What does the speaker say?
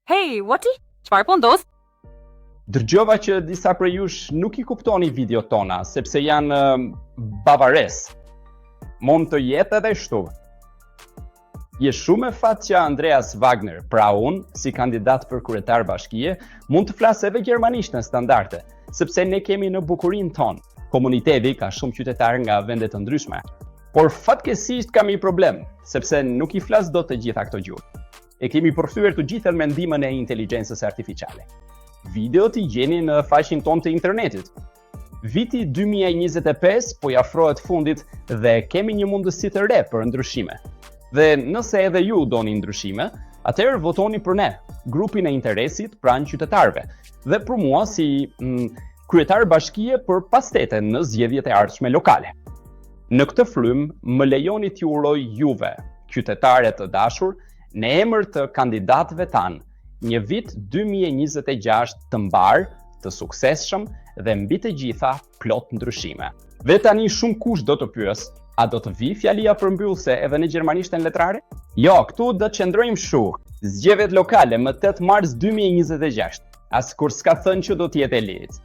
Hey, Wati? Çfarë po ndodh? Dëgjova që disa prej jush nuk I kuptoni video tona, sepse janë bavares. Mund të jetë edhe shtu. Je shumë e fat që Andreas Wagner, pra unë, si kandidat për kryetar bashkie, mund të flasë edhe gjermanisht në standarte, sepse ne kemi në bukurinë tonë. Komuniteti ka shumë qytetarë nga vende të ndryshme. Por fatkeqësisht kam një problem, sepse nuk I flas dot të gjitha këto gjuhë. E kemi përthyer të gjithë mendimën e inteligjencës artificiale. Videot I gjeni në faqen tonë të internetit. Viti 2025 po I afrohet fundit dhe kemi një mundësi të re për ndryshime. Dhe nëse edhe ju doni ndryshime, atëherë votoni për ne, grupin e interesit pranë qytetarëve, dhe për mua si kryetar bashkie për pastete në zgjedhjet e ardhshme lokale. Në këtë frym, më lejoni t'ju uroj juve, qytetare të dashur, në emër të kandidatëve tanë, një vit 2026 të mbar, të suksesshëm dhe mbi të gjitha plot ndryshime. Dhe tani shumë kush do të pyes, a do të vi fjalia përmbyllëse edhe në gjermanishten letrare? Jo, këtu do të qëndrojmë kështu. Zgjedhjet lokale më 8 mars 2026. Askur s'ka thënë që do të jetë e lehtë.